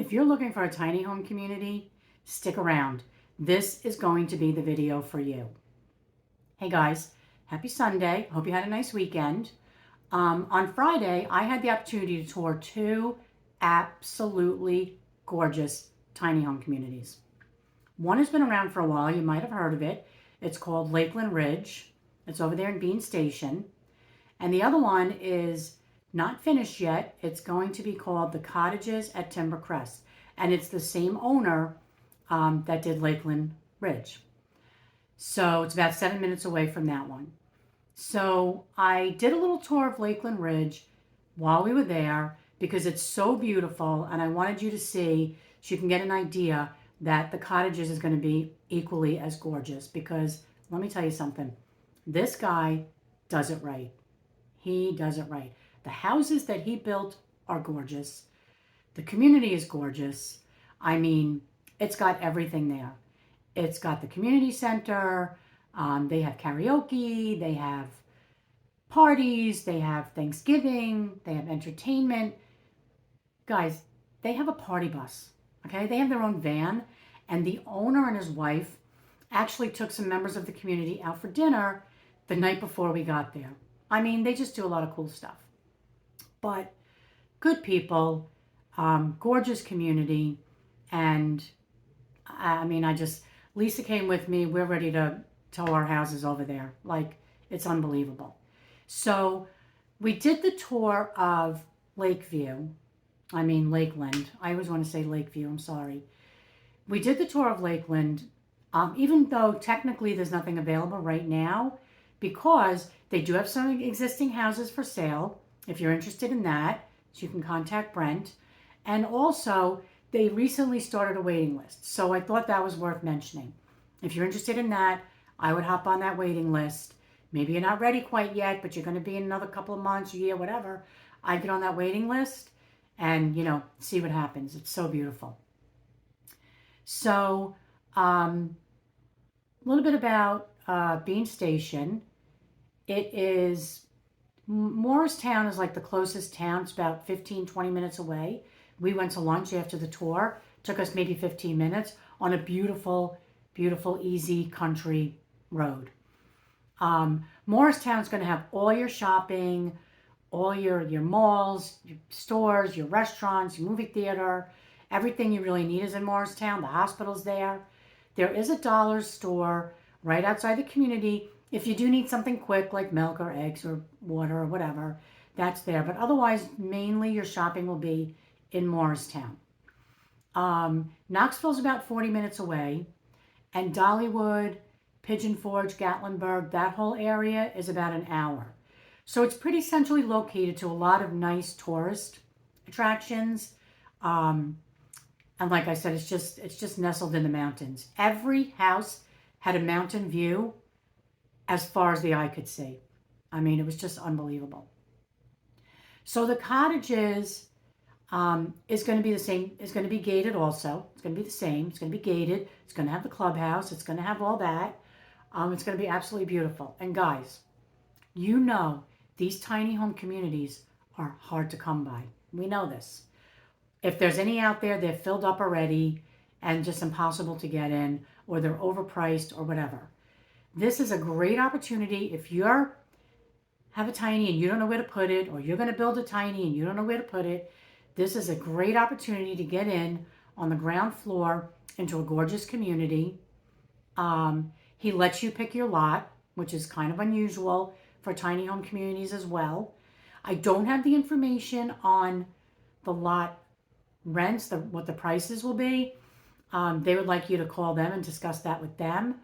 If you're looking for a tiny home community, stick around. This is going to be the video for you. Hey guys, happy Sunday. Hope you had a nice weekend. On Friday, I had the opportunity to tour two absolutely gorgeous tiny home communities. One has been around for a while. You might have heard of it. It's called Lakeland Ridge. It's over there in Bean Station. And the other one is not finished yet. It's going to be called the Cottages at Timber Crest. And it's the same owner that did Lakeland Ridge. So it's about 7 minutes away from that one. So I did a little tour of Lakeland Ridge while we were there because it's so beautiful, and I wanted you to see so you can get an idea that the Cottages is going to be equally as gorgeous, because let me tell you something. This guy does it right. He does it right. The houses that he built are gorgeous. The community is gorgeous. I mean, it's got everything there. It's got the community center. They have karaoke. They have parties. They have Thanksgiving. They have entertainment. Guys, they have a party bus. Okay, they have their own van. And the owner and his wife actually took some members of the community out for dinner the night before we got there. I mean, they just do a lot of cool stuff. But good people, gorgeous community, and I mean, Lisa came with me. We're ready to tow our houses over there. Like, it's unbelievable. So we did the tour of Lakeland. I always want to say Lakeview, I'm sorry. We did the tour of Lakeland, even though technically there's nothing available right now, because they do have some existing houses for sale. If you're interested in that, so you can contact Brent. And also, they recently started a waiting list. So I thought that was worth mentioning. If you're interested in that, I would hop on that waiting list. Maybe you're not ready quite yet, but you're going to be in another couple of months, a year, whatever. I get on that waiting list and, see what happens. It's so beautiful. So, a little bit about Bean Station. It is, Morristown is like the closest town. It's about 15, 20 minutes away. We went to lunch after the tour. Took us maybe 15 minutes on a beautiful, beautiful, easy country road. Morristown's going to have all your shopping, all your malls, your stores, your restaurants, your movie theater. Everything you really need is in Morristown. The hospital's there. There is a dollar store right outside the community. If you do need something quick like milk or eggs or water or whatever, that's there. But otherwise, mainly your shopping will be in Morristown. Knoxville's about 40 minutes away, and Dollywood, Pigeon Forge, Gatlinburg, that whole area is about an hour. So it's pretty centrally located to a lot of nice tourist attractions. And like I said, it's just nestled in the mountains. Every house had a mountain view as far as the eye could see. I mean, it was just unbelievable. So the Cottages is going to be the same. It's going to be gated also. It's going to be the same. It's going to be gated. It's going to have the clubhouse. It's going to have all that. It's going to be absolutely beautiful. And guys, these tiny home communities are hard to come by. We know this. If there's any out there, they're filled up already and just impossible to get in, or they're overpriced or whatever. This is a great opportunity if you have a tiny and you don't know where to put it, or you're going to build a tiny and you don't know where to put it. This is a great opportunity to get in on the ground floor into a gorgeous community. He lets you pick your lot, which is kind of unusual for tiny home communities as well. I don't have the information on the lot rents, what the prices will be. They would like you to call them and discuss that with them.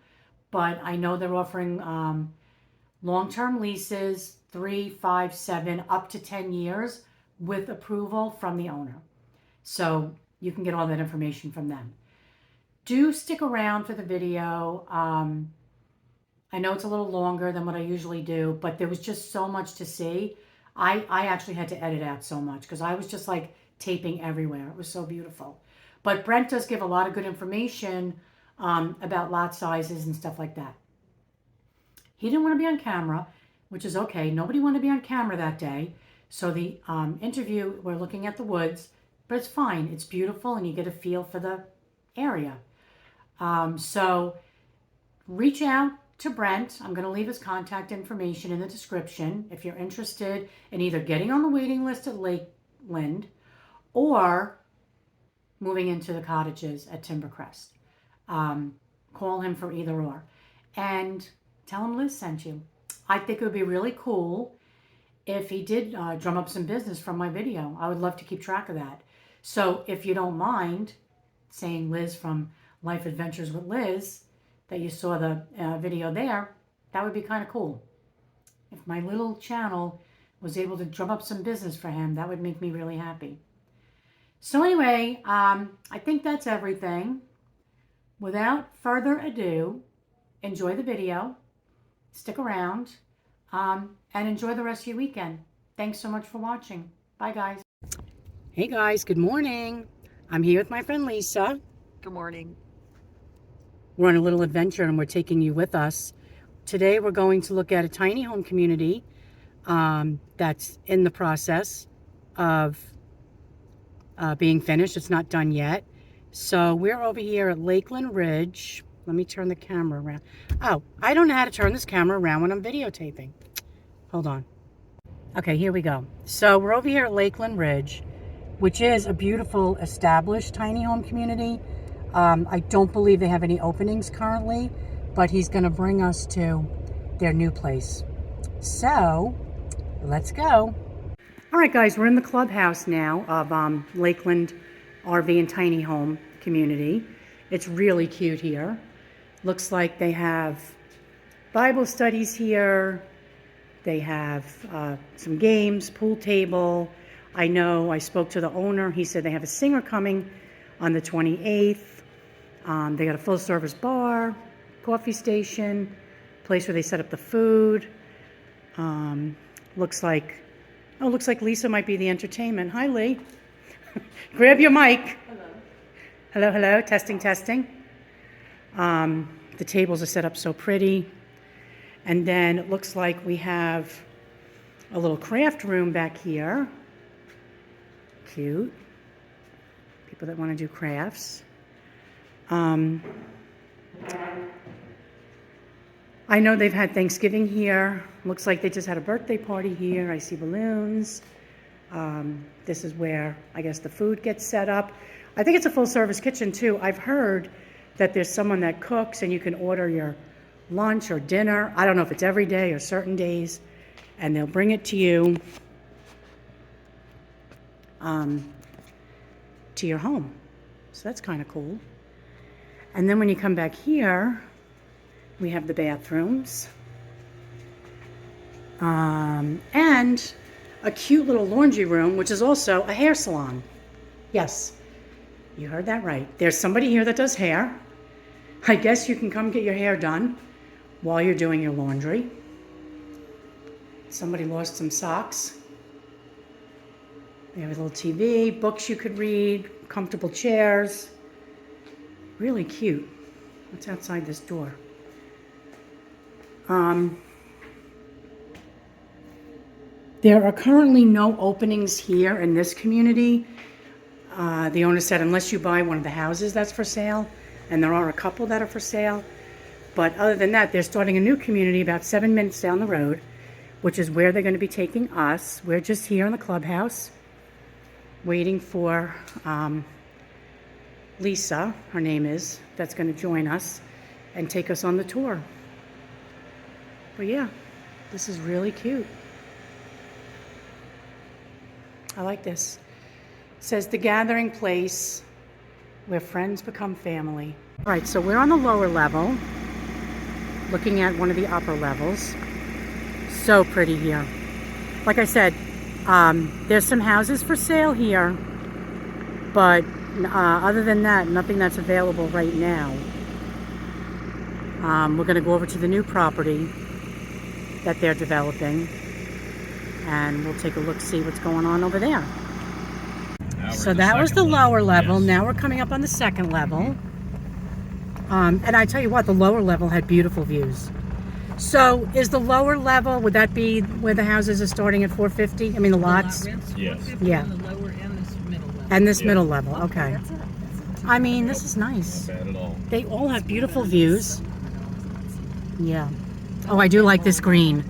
But I know they're offering long-term leases, 3, 5, 7, up to 10 years with approval from the owner. So you can get all that information from them. Do stick around for the video. I know it's a little longer than what I usually do, but there was just so much to see. I actually had to edit out so much because I was just like taping everywhere. It was so beautiful. But Brent does give a lot of good information about lot sizes and stuff like that. He didn't want to be on camera, which is okay. Nobody wanted to be on camera that day. So the interview, we're looking at the woods, but it's fine. It's beautiful and you get a feel for the area. So reach out to Brent. I'm going to leave his contact information in the description if you're interested in either getting on the waiting list at Lakeland or moving into the cottages at Timber Crest. Call him for either or. And tell him Liz sent you. I think it would be really cool if he did drum up some business from my video. I would love to keep track of that. So if you don't mind saying Liz from Life Adventures with Liz, that you saw the video there, that would be kind of cool. If my little channel was able to drum up some business for him, that would make me really happy. So anyway, I think that's everything. Without further ado, enjoy the video, stick around, and enjoy the rest of your weekend. Thanks so much for watching. Bye, guys. Hey, guys. Good morning. I'm here with my friend Lisa. Good morning. We're on a little adventure, and we're taking you with us. Today, we're going to look at a tiny home community that's in the process of being finished. It's not done yet. So we're over here at Lakeland Ridge. Let me turn the camera around. Oh, I don't know how to turn this camera around when I'm videotaping. Hold on. Okay, here we go. So we're over here at Lakeland Ridge, which is a beautiful established tiny home community. I don't believe they have any openings currently, but he's going to bring us to their new place. So let's go. All right, guys, we're in the clubhouse now of Lakeland RV and tiny home community. It's really cute here. Looks like they have Bible studies here. They have some games, pool table. I know I spoke to the owner. He said they have a singer coming on the 28th. They got a full service bar, coffee station, place where they set up the food. Looks like Lisa might be the entertainment. Hi, Lee. Grab your mic. Hello. Hello, hello. Testing, testing. The tables are set up so pretty. And then it looks like we have a little craft room back here. Cute. People that want to do crafts. I know they've had Thanksgiving here. Looks like they just had a birthday party here. I see balloons. This is where, I guess, the food gets set up. I think it's a full-service kitchen, too. I've heard that there's someone that cooks and you can order your lunch or dinner. I don't know if it's every day or certain days. And they'll bring it to you to your home. So that's kind of cool. And then when you come back here, we have the bathrooms. And a cute little laundry room, which is also a hair salon. Yes, you heard that right. There's somebody here that does hair. I guess you can come get your hair done while you're doing your laundry. Somebody lost some socks. They have a little TV, books you could read, comfortable chairs. Really cute. What's outside this door? There are currently no openings here in this community. The owner said unless you buy one of the houses that's for sale, and there are a couple that are for sale. But other than that, they're starting a new community about 7 minutes down the road, which is where they're going to be taking us. We're just here in the clubhouse waiting for Lisa, her name is, that's going to join us and take us on the tour. But yeah, this is really cute. I like this. It says the gathering place where friends become family. All right, so we're on the lower level, looking at one of the upper levels. So pretty here. Like I said, there's some houses for sale here, but other than that, nothing that's available right now. We're going to go over to the new property that they're developing, and we'll take a look, see what's going on over there. So that was the lower level. Yes. Now we're coming up on the second level. And I tell you what, the lower level had beautiful views. So is the lower level, would that be where the houses are starting at $450? I mean, the lots? The lot rent's $450, Yeah. and the lower end is middle level. And this Yeah. middle level, okay. That's it. I mean, this is nice. Not bad at all. They all have beautiful views. Yeah. Oh, I do like this green.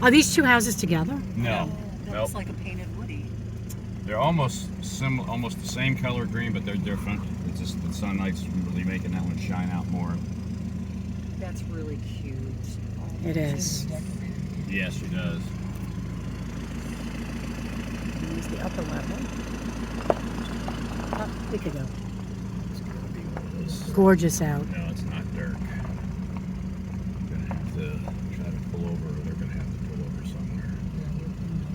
Are these two houses together? No. That Nope. looks like a painted woody. They're almost almost the same color green, but they're different. It's just the sunlight's really making that one shine out more. That's really cute. Oh, It is. Yes, she does. Here's the upper level. Oh, we could go. It's gonna be one of those. Gorgeous out. No, it's not dark. I'm gonna have to try to pull over, or they're gonna have to pull over somewhere.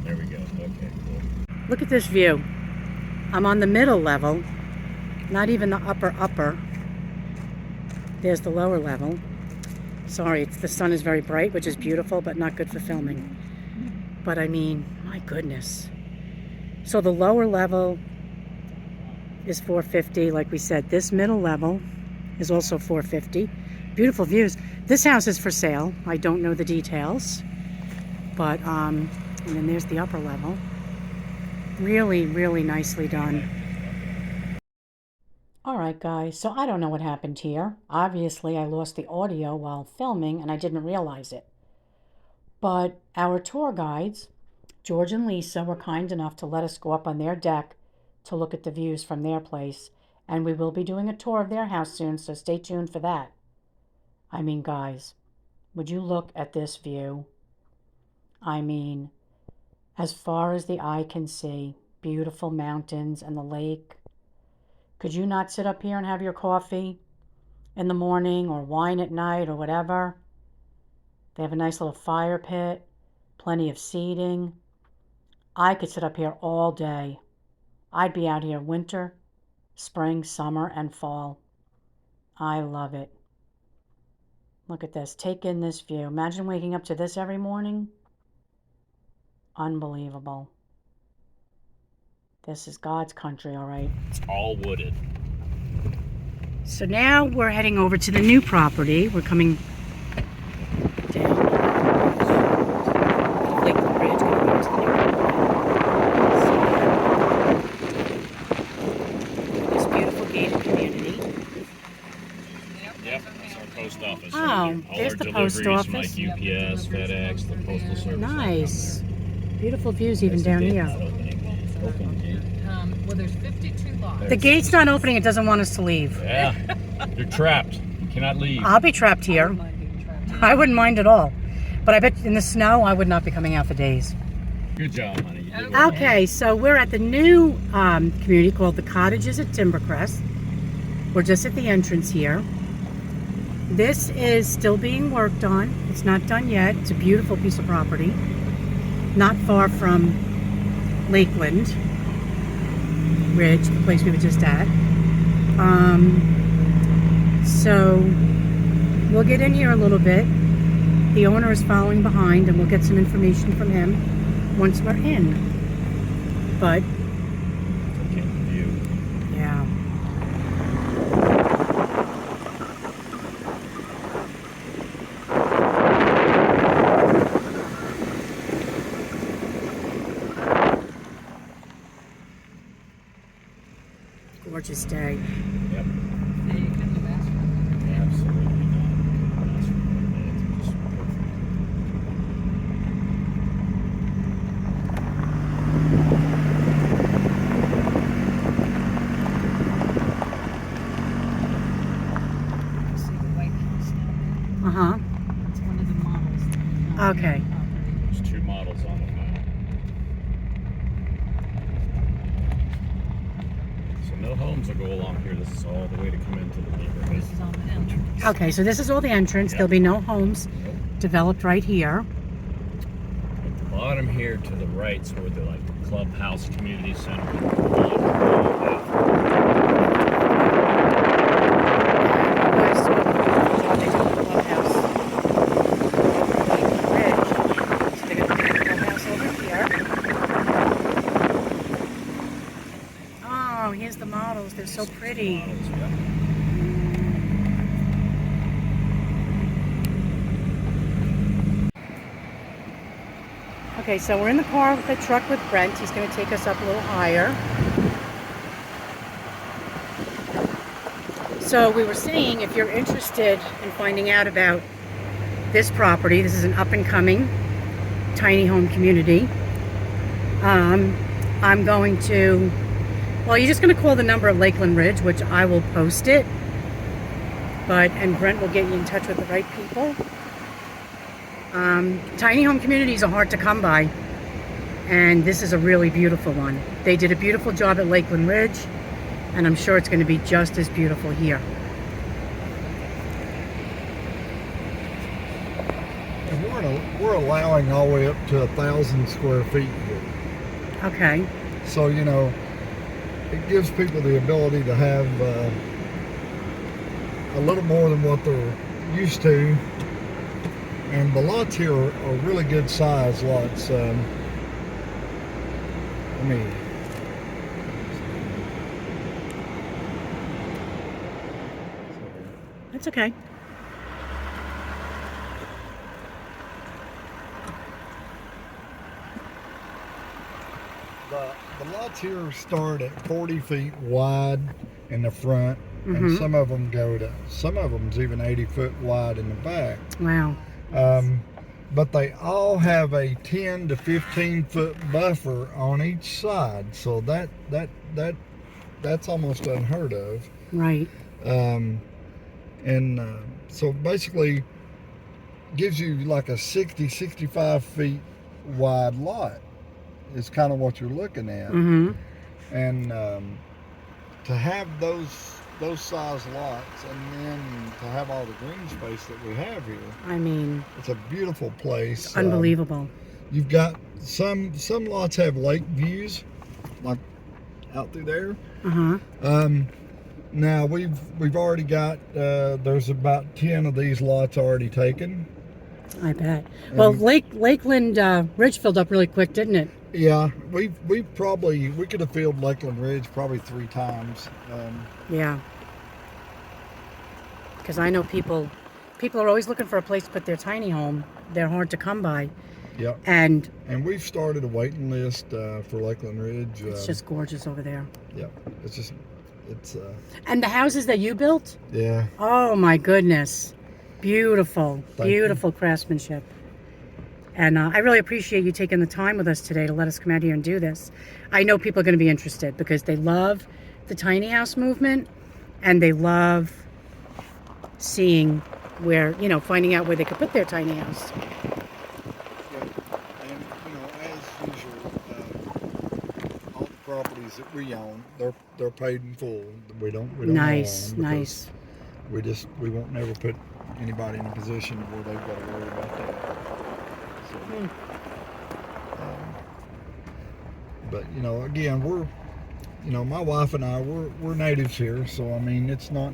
There we go. Okay, cool. Look at this view. I'm on the middle level, not even the upper. There's the lower level. Sorry, the sun is very bright, which is beautiful, but not good for filming. But I mean, my goodness. So the lower level is $450, like we said. This middle level is also $450. Beautiful views. This house is for sale. I don't know the details, but and then there's the upper level. Really, really nicely done. All right, guys, so I don't know what happened here. Obviously, I lost the audio while filming, and I didn't realize it. But our tour guides, George and Lisa, were kind enough to let us go up on their deck to look at the views from their place, and we will be doing a tour of their house soon, so stay tuned for that. I mean, guys, would you look at this view? I mean, as far as the eye can see, beautiful mountains and the lake. Could you not sit up here and have your coffee in the morning or wine at night or whatever? They have a nice little fire pit, plenty of seating. I could sit up here all day. I'd be out here winter, spring, summer, and fall. I love it. Look at this. Take in this view. Imagine waking up to this every morning. Unbelievable. This is God's country, all right. It's all wooded. So now we're heading over to the new property. We're coming down Lakeland Ridge, going to the new this beautiful gated community. Yep, that's our post office. Oh, All there's our the post deliveries from office. like UPS, FedEx, the postal service. Nice. Beautiful views even down here. Well, there's 52 lots. The gate's not opening. It doesn't want us to leave. Yeah, you're trapped. You cannot leave. I'll be trapped here. I wouldn't mind at all. But I bet in the snow, I would not be coming out for days. Good job, honey. You did well. Okay, so we're at the new community called the Cottages at Timber Crest. We're just at the entrance here. This is still being worked on. It's not done yet. It's a beautiful piece of property. Not far from Lakeland Ridge, the place we were just at. So we'll get in here a little bit. The owner is following behind, and we'll get some information from him once we're in. But Okay, view. yeah. Gorgeous day. Yep. Yeah, you couldn't have asked for that. Absolutely not. That's just perfect. See the White House down Uh-huh. there? It's one of the models. Okay. There's two models on it now. So no homes will go along here. This is all the way to come into the neighborhood. This is on the entrance. Okay, so this is all the entrance. Yep. There'll be no homes developed right here. At the bottom here to the right is where the clubhouse community center. Oh, here's the models. They're so pretty. Models, yeah. Okay, so we're in the car with the truck with Brent. He's going to take us up a little higher. So we were saying, if you're interested in finding out about this property, this is an up-and-coming tiny home community. I'm going to, well, you're just going to call the number of Lakeland Ridge, which I will post it. And Brent will get you in touch with the right people. Tiny home communities are hard to come by, and this is a really beautiful one. They did a beautiful job at Lakeland Ridge, and I'm sure it's going to be just as beautiful here. And we're allowing all the way up to 1,000 square feet here. Okay. So, you know, it gives people the ability to have a little more than what they're used to. And the lots here are really good size lots. I mean, That's okay. the lots here start at 40 feet wide in the front, and Mhm. some of them's even 80 foot wide in the back. Wow. But they all have a 10 to 15 foot buffer on each side, so that's almost unheard of. Right. So basically gives you like a 65 feet wide lot is kind of what you're looking at. Mm-hmm. And to have those size lots, and then to have all the green space that we have here, I mean, it's a beautiful place. unbelievable. You've got some lots have lake views, like out through there. Uh-huh. Now we've already got there's about 10 of these lots already taken. I bet. Well, Lakeland Ridge filled up really quick, didn't it? Yeah, we could have filled Lakeland Ridge probably 3 times. Yeah. Because I know people are always looking for a place to put their tiny home. They're hard to come by. Yep. And we've started a waiting list for Lakeland Ridge. it's just gorgeous over there. Yep. It's And the houses that you built? yeah. Oh my goodness. Beautiful. Thank Beautiful craftsmanship. And I really appreciate you taking the time with us today to let us come out here and do this. I know people are going to be interested because they love the tiny house movement, and they love seeing finding out where they could put their tiny house. And as usual, all the properties that we own, they're paid in full. We don't Nice, own them nice. because we won't never put anybody in a position where they've got to worry about that. So, but again, my wife and I, we're natives here, so I mean, it's not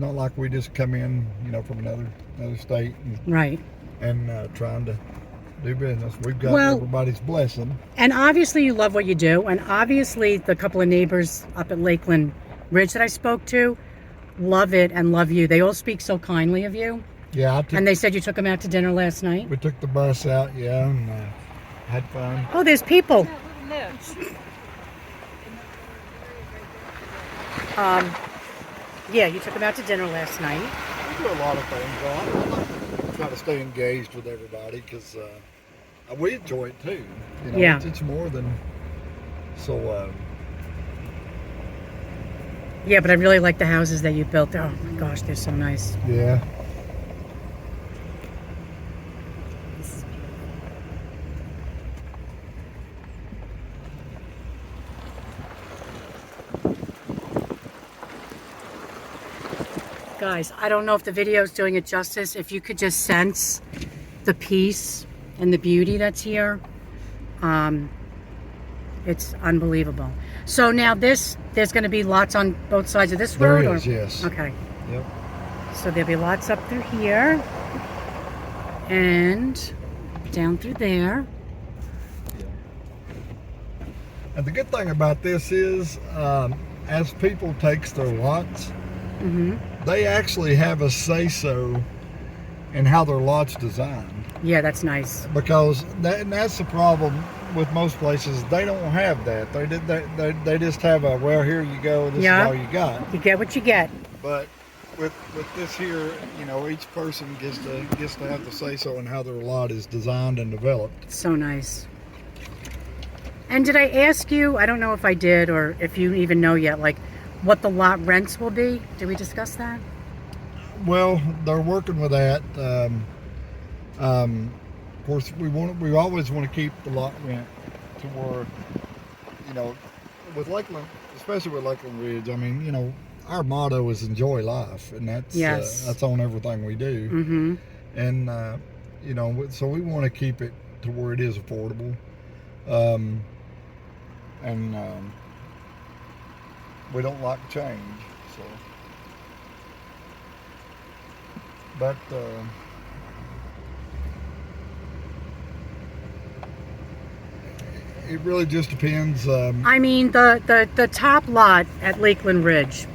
like we just come in, from another state Right. and trying to do business. We've got everybody's blessing. And obviously you love what you do, and obviously the couple of neighbors up at Lakeland Ridge that I spoke to love it and love you. They all speak so kindly of you. Yeah, And they said you took them out to dinner last night. we took the bus out, and had fun. Oh, there's people. Yeah, you took them out to dinner last night. We do a lot of things. I like to try to stay engaged with everybody because we enjoy it too. Yeah. It's more than so. Yeah, but I really like the houses that you built. Oh my gosh, they're so nice. Yeah. Guys, I don't know if the video is doing it justice. If you could just sense the peace and the beauty that's here. It's unbelievable. So now there's going to be lots on both sides of this road? There is, yes. Okay. Yep. So there'll be lots up through here and down through there. And the good thing about this is, as people takes their lots, Mm-hmm. they actually have a say-so in how their lot's designed. Yeah, that's nice. Because that's the problem with most places. They don't have that. They just have a, well, here you go. This Yeah. is all you got. You get what you get. But with this here, you know, each person gets to have the say so in how their lot is designed and developed. So nice. And did I ask you, I don't know if I did or if you even know yet, like what the lot rents will be? Did we discuss that? Well, they're working with that. Of course, we always want to keep the lot rent to where, you know, with Lakeland, especially with Lakeland Ridge. I mean, you know, our motto is enjoy life, and that's on everything we do. Mm-hmm. And you know, so we want to keep it to where it is affordable, and we don't like change. So, but it really just depends. I mean, the top lot at Lakeland Ridge,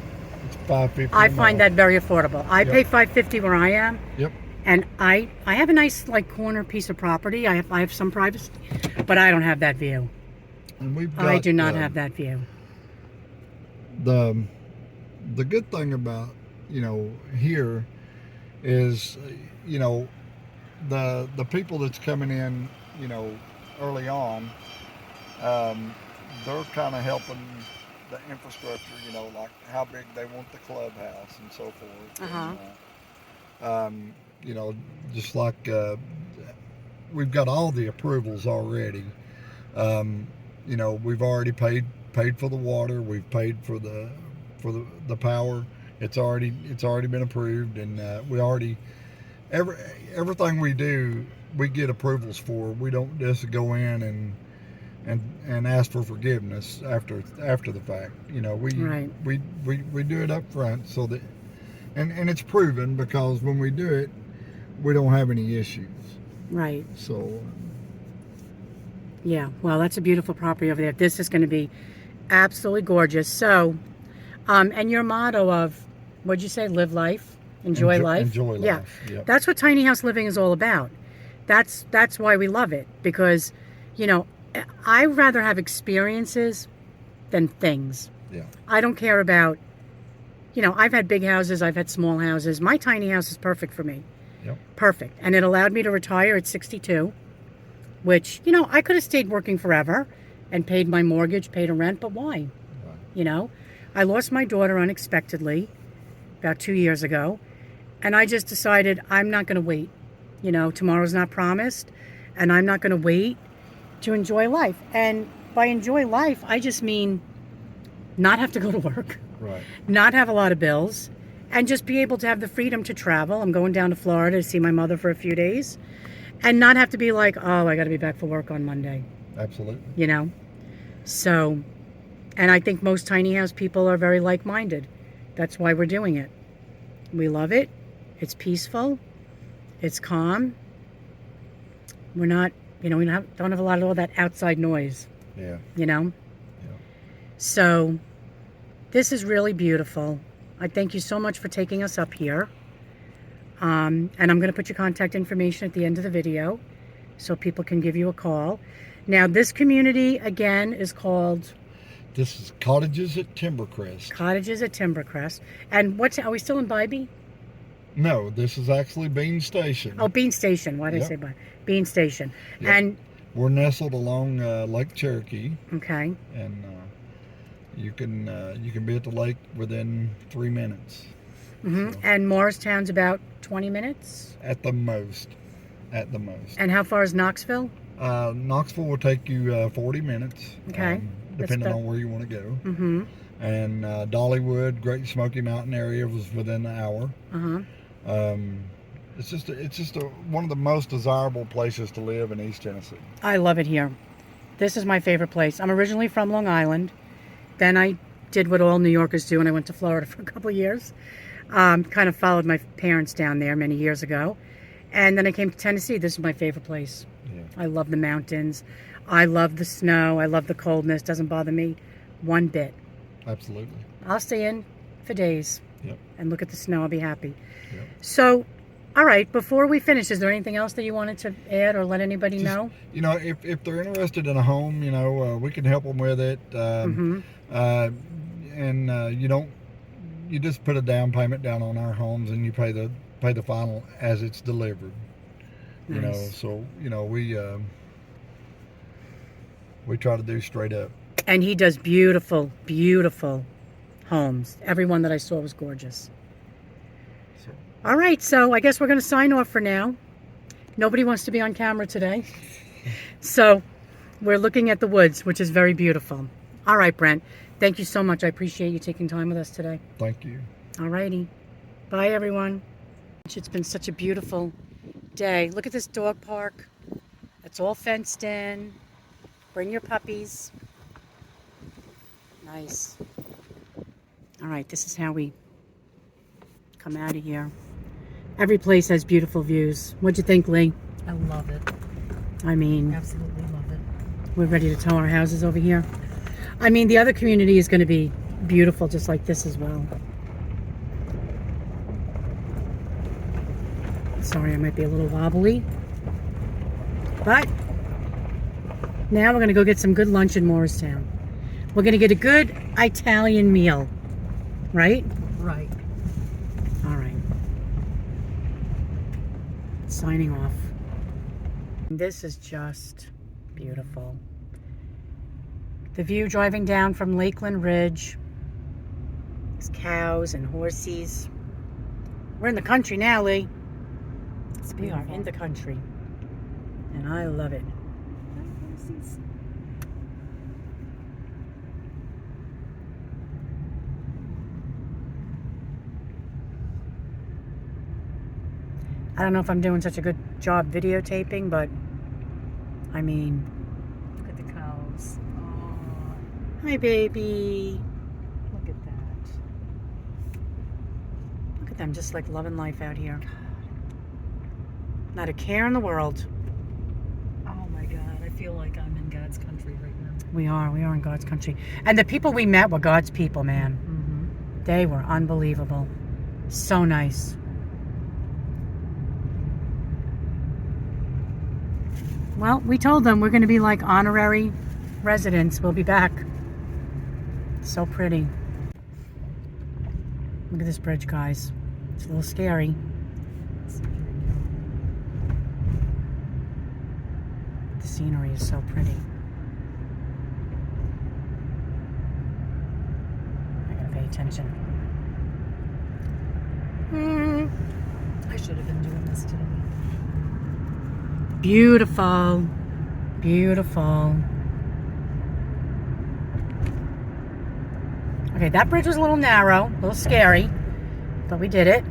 It's $5.50. I find that very affordable. I Yep. pay $5.50 where I am. Yep. And I have a nice like corner piece of property. I have some privacy, but I don't have that view. And we've got, I do not have that view. The good thing about, you know, here is, you know, the people that's coming in, you know, early on, they're kind of helping the infrastructure, you know, like how big they want the clubhouse and so forth. Uh-huh. And, you know, just like we've got all the approvals already. You know, we've already paid for the water. We've paid for the power. It's already been approved, and we already everything we do, we get approvals for. We don't just go in and ask for forgiveness after the fact. You know, we do it up front so that, and it's proven, because when we do it, we don't have any issues. Right. So Yeah. Well, that's a beautiful property over there. This is going to be absolutely gorgeous. So, and your motto of, what'd you say? Live life, enjoy life. Enjoy life. Yeah. Yep. That's what tiny house living is all about. That's why we love it, because, you know, I rather have experiences than things. Yeah. I don't care about, you know, I've had big houses, I've had small houses. My tiny house is perfect for me. Yep. Perfect. And it allowed me to retire at 62, which, you know, I could have stayed working forever and paid my mortgage, paid a rent, but why? Right. You know, I lost my daughter unexpectedly about 2 years ago, and I just decided I'm not going to wait. You know, tomorrow's not promised, and I'm not going to wait to enjoy life. And by enjoy life, I just mean not have to go to work, Right. not have a lot of bills, and just be able to have the freedom to travel. I'm going down to Florida to see my mother for a few days, and not have to be like, oh, I got to be back for work on Monday. Absolutely. You know? So, and I think most tiny house people are very like-minded. That's why we're doing it. We love it. It's peaceful. It's calm. We're not, you know, we don't have a lot of all that outside noise. Yeah. You know? Yeah. So, this is really beautiful. I thank you so much for taking us up here. And I'm going to put your contact information at the end of the video so people can give you a call. Now, this community, again, is called This is Cottages at Timber Crest. Cottages at Timber Crest. And are we still in Bybee? No, this is actually Bean Station. Oh, Bean Station. Why did I say Bybee? Bean Station. Yep. And, We're nestled along Lake Cherokee, okay. and you can be at the lake within 3 minutes. Mm-hmm. So, And Morristown's about 20 minutes? at the most. And how far is Knoxville? Knoxville will take you 40 minutes. Okay. Depending That's on where you want to go. Mm-hmm. And Dollywood, Great Smoky Mountain area was within an hour. Uh-huh. It's just one of the most desirable places to live in East Tennessee. I love it here. This is my favorite place. I'm originally from Long Island. Then I did what all New Yorkers do, and I went to Florida for a couple of years. Kind of followed my parents down there many years ago. And then I came to Tennessee. This is my favorite place. Yeah. I love the mountains. I love the snow. I love the coldness. Doesn't bother me one bit. Absolutely. I'll stay in for days Yep. and look at the snow. I'll be happy. Yep. So All right, before we finish, is there anything else that you wanted to add or let anybody Just, know? You know, if they're interested in a home, you know, we can help them with it. You just put a down payment down on our homes, and you pay the final as it's delivered. You know, Nice. so you know we try to do straight up. And he does beautiful, beautiful homes. Everyone that I saw was gorgeous. So, All right, so I guess we're going to sign off for now. Nobody wants to be on camera today. So we're looking at the woods, which is very beautiful. All right, Brent. Thank you so much. I appreciate you taking time with us today. thank you. All righty. Bye, everyone. It's been such a beautiful day. Look at this dog park. It's all fenced in. Bring your puppies. Nice. All right, this is how we come out of here. Every place has beautiful views. What'd you think, Lee? I love it. I mean, Absolutely love it. we're ready to tow our houses over here. I mean, the other community is going to be beautiful, just like this as well. Sorry, I might be a little wobbly. But now we're going to go get some good lunch in Morristown. We're going to get a good Italian meal, right? Right. All right. Signing off. This is just beautiful. The view driving down from Lakeland Ridge. There's cows and horses. We're in the country now, Lee. We are in the country. And I love it. I don't know if I'm doing such a good job videotaping, but I mean, Look at the cows. Oh, hi baby. look at that. Look at them just like loving life out here. Not a care in the world. Oh my God. I feel like I'm in God's country right now. We are in God's country. And the people we met were God's people, man. Mm-hmm. They were unbelievable. So nice. Well, we told them we're going to be like honorary residents. We'll be back. So pretty. Look at this bridge, guys. It's a little scary. The scenery is so pretty. I gotta pay attention. I should have been doing this today. Beautiful. Beautiful. Okay, that bridge was a little narrow, a little scary, but we did it.